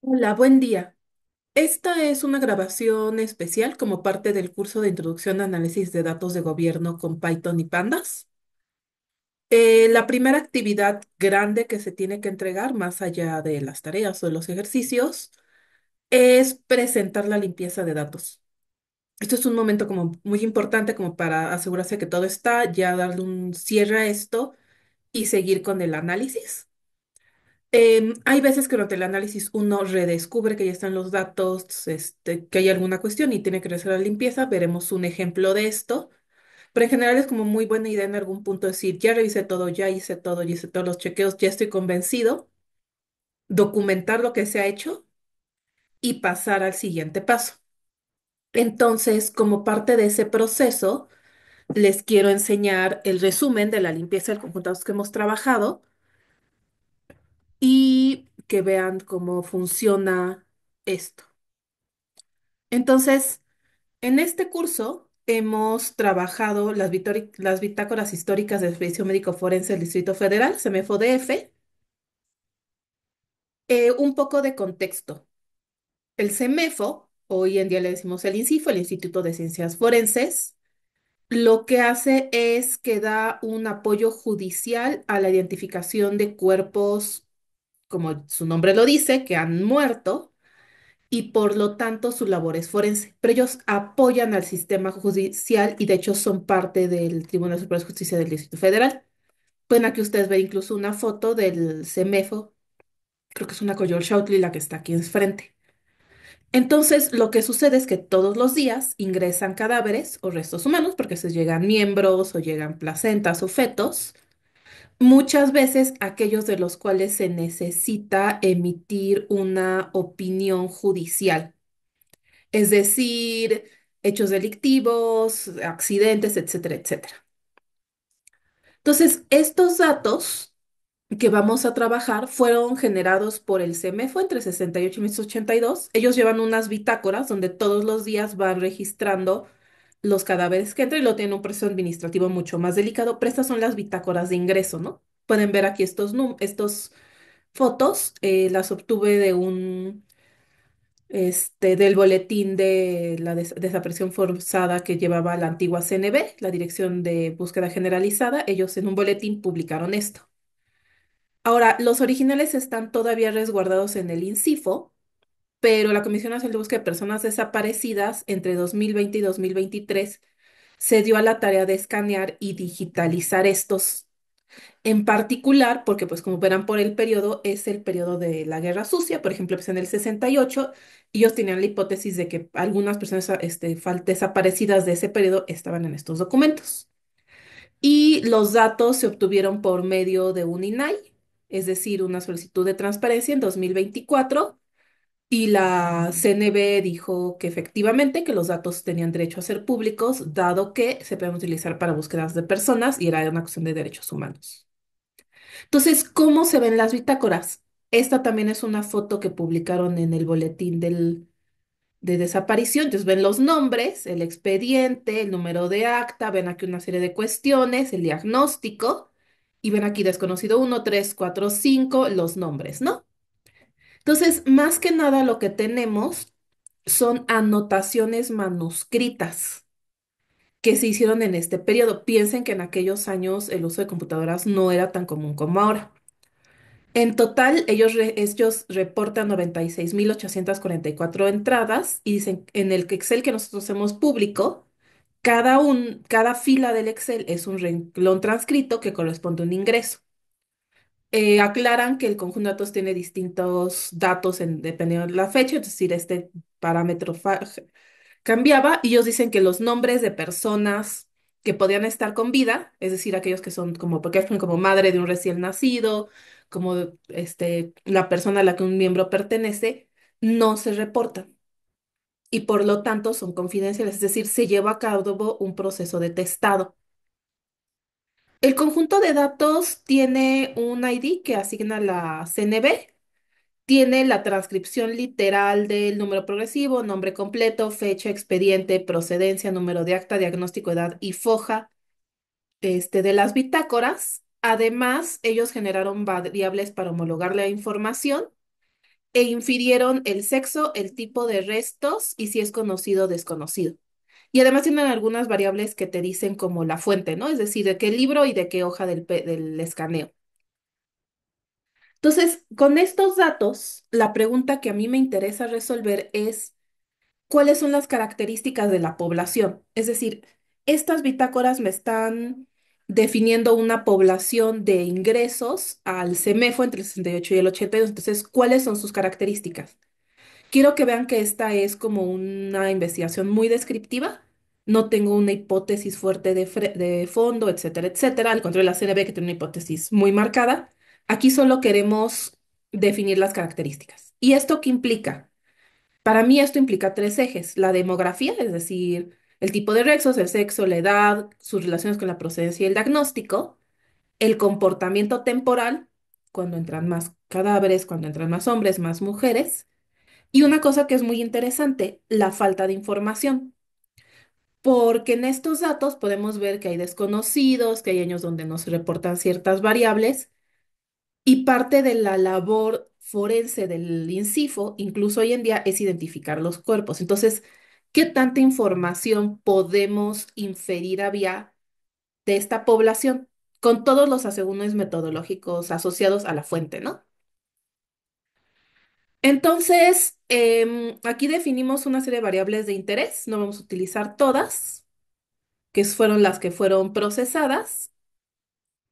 Hola, buen día. Esta es una grabación especial como parte del curso de Introducción a Análisis de Datos de Gobierno con Python y Pandas. La primera actividad grande que se tiene que entregar, más allá de las tareas o de los ejercicios, es presentar la limpieza de datos. Esto es un momento como muy importante como para asegurarse que todo está, ya darle un cierre a esto y seguir con el análisis. Hay veces que durante el análisis uno redescubre que ya están los datos, que hay alguna cuestión y tiene que hacer la limpieza. Veremos un ejemplo de esto, pero en general es como muy buena idea en algún punto decir, ya revisé todo, ya hice todo, ya hice todos los chequeos, ya estoy convencido, documentar lo que se ha hecho y pasar al siguiente paso. Entonces, como parte de ese proceso, les quiero enseñar el resumen de la limpieza del conjunto de datos que hemos trabajado y que vean cómo funciona esto. Entonces, en este curso hemos trabajado las bitácoras históricas del Servicio Médico Forense del Distrito Federal, CEMEFO-DF. Un poco de contexto. El CEMEFO, hoy en día le decimos el INCIFO, el Instituto de Ciencias Forenses, lo que hace es que da un apoyo judicial a la identificación de cuerpos, como su nombre lo dice, que han muerto y por lo tanto su labor es forense. Pero ellos apoyan al sistema judicial y de hecho son parte del Tribunal Superior de Justicia del Distrito Federal. Pueden aquí ustedes ver incluso una foto del CEMEFO, creo que es una Coyor Shautley la que está aquí enfrente. Entonces, lo que sucede es que todos los días ingresan cadáveres o restos humanos, porque se llegan miembros o llegan placentas o fetos, muchas veces aquellos de los cuales se necesita emitir una opinión judicial. Es decir, hechos delictivos, accidentes, etcétera, etcétera. Entonces, estos datos que vamos a trabajar fueron generados por el CEMEFO entre 68 y 1982. Ellos llevan unas bitácoras donde todos los días van registrando los cadáveres que entran y lo tienen un proceso administrativo mucho más delicado, pero estas son las bitácoras de ingreso, ¿no? Pueden ver aquí estos fotos, las obtuve de del boletín de la desaparición forzada que llevaba la antigua CNB, la Dirección de Búsqueda Generalizada. Ellos en un boletín publicaron esto. Ahora, los originales están todavía resguardados en el INCIFO, pero la Comisión Nacional de Búsqueda de Personas Desaparecidas entre 2020 y 2023 se dio a la tarea de escanear y digitalizar estos en particular, porque pues como verán por el periodo, es el periodo de la Guerra Sucia, por ejemplo, pues en el 68, ellos tenían la hipótesis de que algunas personas desaparecidas de ese periodo estaban en estos documentos. Y los datos se obtuvieron por medio de un INAI, es decir, una solicitud de transparencia en 2024, y la CNB dijo que efectivamente que los datos tenían derecho a ser públicos, dado que se pueden utilizar para búsquedas de personas y era una cuestión de derechos humanos. Entonces, ¿cómo se ven las bitácoras? Esta también es una foto que publicaron en el boletín de desaparición. Entonces, ven los nombres, el expediente, el número de acta, ven aquí una serie de cuestiones, el diagnóstico, y ven aquí desconocido 1, 3, 4, 5, los nombres, ¿no? Entonces, más que nada lo que tenemos son anotaciones manuscritas que se hicieron en este periodo. Piensen que en aquellos años el uso de computadoras no era tan común como ahora. En total, ellos reportan 96.844 entradas y dicen en el Excel que nosotros hacemos público, cada fila del Excel es un renglón transcrito que corresponde a un ingreso. Aclaran que el conjunto de datos tiene distintos datos dependiendo de la fecha, es decir, este parámetro cambiaba y ellos dicen que los nombres de personas que podían estar con vida, es decir, aquellos que son como, porque son como madre de un recién nacido, como la persona a la que un miembro pertenece, no se reportan y por lo tanto son confidenciales, es decir, se lleva a cabo un proceso de testado. El conjunto de datos tiene un ID que asigna la CNB. Tiene la transcripción literal del número progresivo, nombre completo, fecha, expediente, procedencia, número de acta, diagnóstico, edad y foja, de las bitácoras. Además, ellos generaron variables para homologar la información. e infirieron el sexo, el tipo de restos y si es conocido o desconocido. Y además tienen algunas variables que te dicen como la fuente, ¿no? Es decir, de qué libro y de qué hoja del escaneo. Entonces, con estos datos, la pregunta que a mí me interesa resolver es, ¿cuáles son las características de la población? Es decir, estas bitácoras me están definiendo una población de ingresos al CEMEFO entre el 68 y el 82. Entonces, ¿cuáles son sus características? Quiero que vean que esta es como una investigación muy descriptiva. No tengo una hipótesis fuerte de fondo, etcétera, etcétera. Al contrario, la CNB que tiene una hipótesis muy marcada. Aquí solo queremos definir las características. ¿Y esto qué implica? Para mí esto implica tres ejes. La demografía, es decir, el tipo de rexos, el sexo, la edad, sus relaciones con la procedencia y el diagnóstico. El comportamiento temporal, cuando entran más cadáveres, cuando entran más hombres, más mujeres y una cosa que es muy interesante, la falta de información, porque en estos datos podemos ver que hay desconocidos, que hay años donde no se reportan ciertas variables y parte de la labor forense del INCIFO, incluso hoy en día, es identificar los cuerpos. Entonces, ¿qué tanta información podemos inferir había de esta población con todos los asegúnes metodológicos asociados a la fuente, ¿no? Entonces, aquí definimos una serie de variables de interés, no vamos a utilizar todas, que fueron las que fueron procesadas.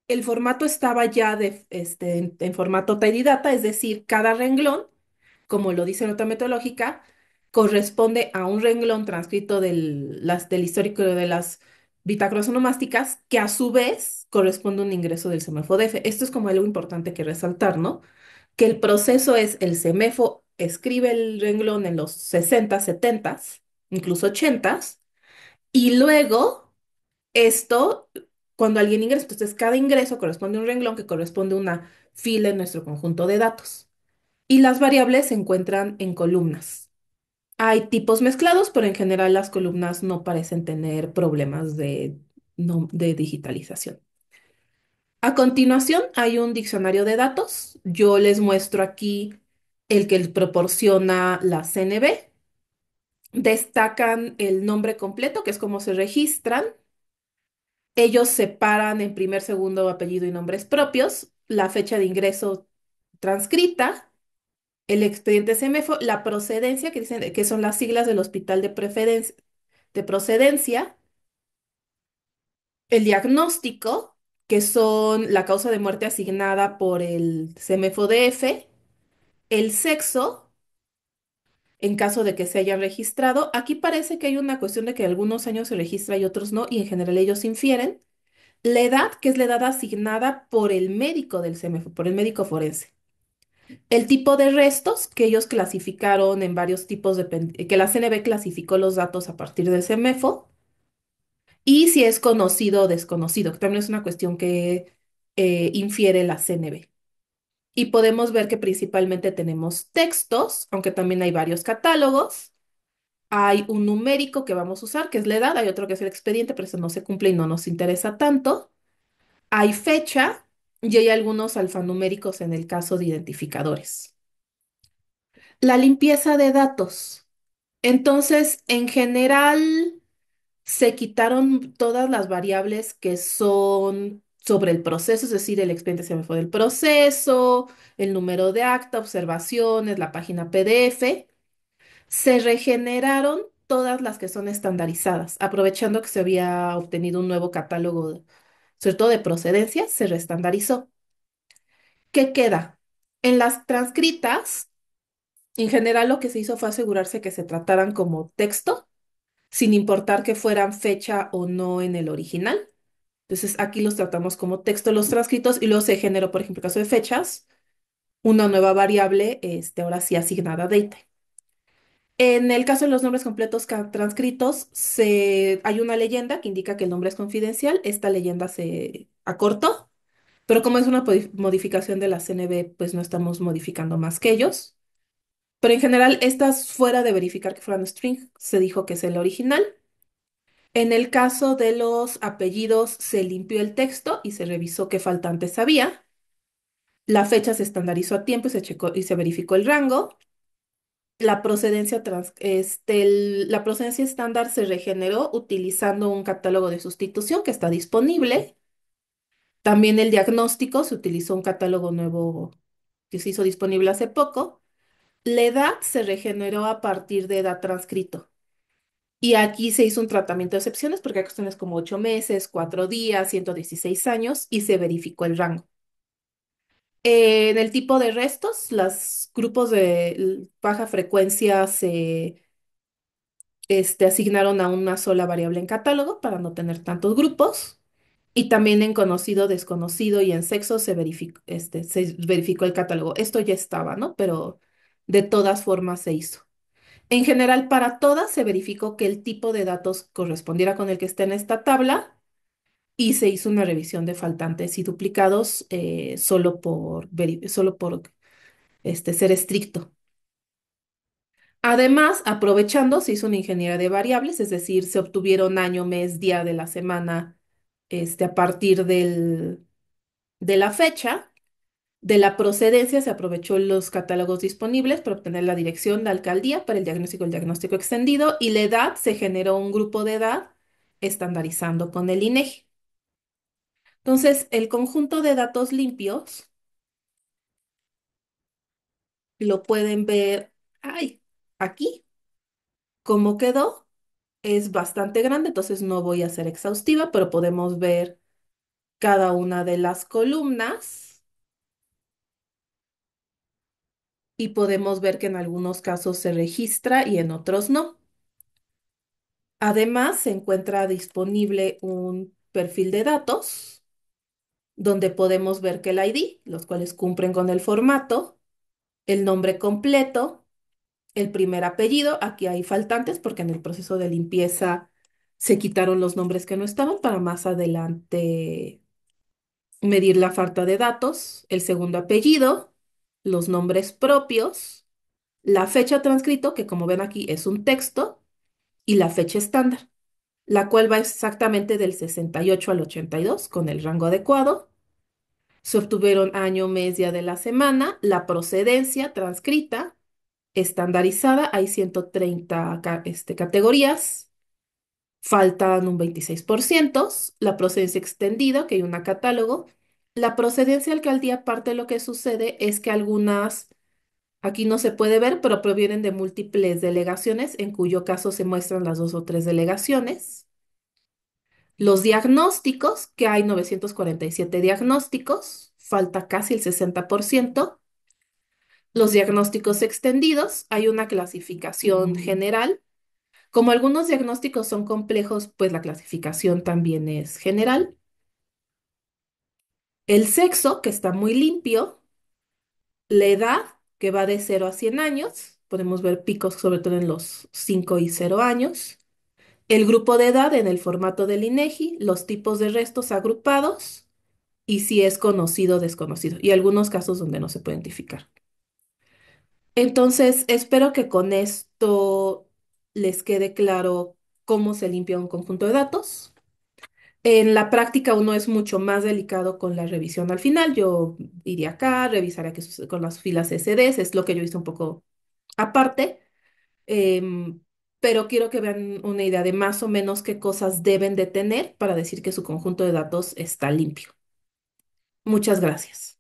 El formato estaba ya en formato tidy data, es decir, cada renglón, como lo dice la nota metodológica, corresponde a un renglón transcrito del histórico de las bitácoras onomásticas, que a su vez corresponde a un ingreso del CEMEFO-DF. Esto es como algo importante que resaltar, ¿no? Que el proceso es el CEMEFO escribe el renglón en los 60, 70, incluso 80, y luego esto, cuando alguien ingresa, entonces cada ingreso corresponde a un renglón que corresponde a una fila en nuestro conjunto de datos. Y las variables se encuentran en columnas. Hay tipos mezclados, pero en general las columnas no parecen tener problemas de digitalización. A continuación, hay un diccionario de datos. Yo les muestro aquí el que proporciona la CNB. Destacan el nombre completo, que es como se registran. Ellos separan en primer, segundo, apellido y nombres propios, la fecha de ingreso transcrita, el expediente CEMEFO, la procedencia, que dicen que son las siglas del hospital de procedencia, el diagnóstico, que son la causa de muerte asignada por el CEMEFO-DF, el sexo, en caso de que se hayan registrado. Aquí parece que hay una cuestión de que algunos años se registra y otros no, y en general ellos infieren. La edad, que es la edad asignada por el médico del CEMEFO, por el médico forense. El tipo de restos, que ellos clasificaron en varios tipos que la CNB clasificó los datos a partir del CEMEFO. Y si es conocido o desconocido, que también es una cuestión que infiere la CNB. Y podemos ver que principalmente tenemos textos, aunque también hay varios catálogos. Hay un numérico que vamos a usar, que es la edad, hay otro que es el expediente, pero eso no se cumple y no nos interesa tanto. Hay fecha y hay algunos alfanuméricos en el caso de identificadores. La limpieza de datos. Entonces, en general, se quitaron todas las variables que son sobre el proceso, es decir, el expediente se me fue del proceso, el número de acta, observaciones, la página PDF. Se regeneraron todas las que son estandarizadas, aprovechando que se había obtenido un nuevo catálogo, sobre todo de procedencias, se reestandarizó. ¿Qué queda? En las transcritas, en general lo que se hizo fue asegurarse que se trataran como texto, sin importar que fueran fecha o no en el original. Entonces aquí los tratamos como texto los transcritos y luego se generó, por ejemplo, en caso de fechas, una nueva variable, ahora sí asignada date. En el caso de los nombres completos transcritos, hay una leyenda que indica que el nombre es confidencial. Esta leyenda se acortó, pero como es una modificación de la CNB, pues no estamos modificando más que ellos. Pero en general, estas fuera de verificar que fueran string, se dijo que es el original. En el caso de los apellidos, se limpió el texto y se revisó qué faltantes había. La fecha se estandarizó a tiempo y se checó y se verificó el rango. La procedencia estándar se regeneró utilizando un catálogo de sustitución que está disponible. También el diagnóstico se utilizó un catálogo nuevo que se hizo disponible hace poco. La edad se regeneró a partir de edad transcrito. Y aquí se hizo un tratamiento de excepciones porque hay cuestiones como 8 meses, 4 días, 116 años y se verificó el rango. En el tipo de restos, los grupos de baja frecuencia se asignaron a una sola variable en catálogo para no tener tantos grupos. Y también en conocido, desconocido y en sexo se verificó el catálogo. Esto ya estaba, ¿no? Pero de todas formas se hizo. En general, para todas se verificó que el tipo de datos correspondiera con el que está en esta tabla y se hizo una revisión de faltantes y duplicados solo por ser estricto. Además, aprovechando, se hizo una ingeniería de variables, es decir, se obtuvieron año, mes, día de la semana, a partir de la fecha. De la procedencia se aprovechó los catálogos disponibles para obtener la dirección, la alcaldía para el diagnóstico extendido y la edad se generó un grupo de edad estandarizando con el INEGI. Entonces, el conjunto de datos limpios lo pueden ver, ay, aquí, cómo quedó. Es bastante grande, entonces no voy a ser exhaustiva, pero podemos ver cada una de las columnas y podemos ver que en algunos casos se registra y en otros no. Además, se encuentra disponible un perfil de datos donde podemos ver que el ID, los cuales cumplen con el formato, el nombre completo, el primer apellido, aquí hay faltantes porque en el proceso de limpieza se quitaron los nombres que no estaban para más adelante medir la falta de datos, el segundo apellido, los nombres propios, la fecha transcrito, que como ven aquí es un texto, y la fecha estándar, la cual va exactamente del 68 al 82 con el rango adecuado. Se obtuvieron año, mes, día de la semana, la procedencia transcrita, estandarizada, hay 130 categorías, faltan un 26%, la procedencia extendida, que hay un catálogo. La procedencia alcaldía, parte de lo que sucede es que algunas, aquí no se puede ver, pero provienen de múltiples delegaciones, en cuyo caso se muestran las dos o tres delegaciones. Los diagnósticos, que hay 947 diagnósticos, falta casi el 60%. Los diagnósticos extendidos, hay una clasificación general. Como algunos diagnósticos son complejos, pues la clasificación también es general. El sexo, que está muy limpio. La edad, que va de 0 a 100 años. Podemos ver picos sobre todo en los 5 y 0 años. El grupo de edad en el formato del INEGI, los tipos de restos agrupados y si es conocido o desconocido, y algunos casos donde no se puede identificar. Entonces, espero que con esto les quede claro cómo se limpia un conjunto de datos. En la práctica uno es mucho más delicado con la revisión al final. Yo iría acá, revisaría qué sucede con las filas SDS, es lo que yo hice un poco aparte, em, pero quiero que vean una idea de más o menos qué cosas deben de tener para decir que su conjunto de datos está limpio. Muchas gracias.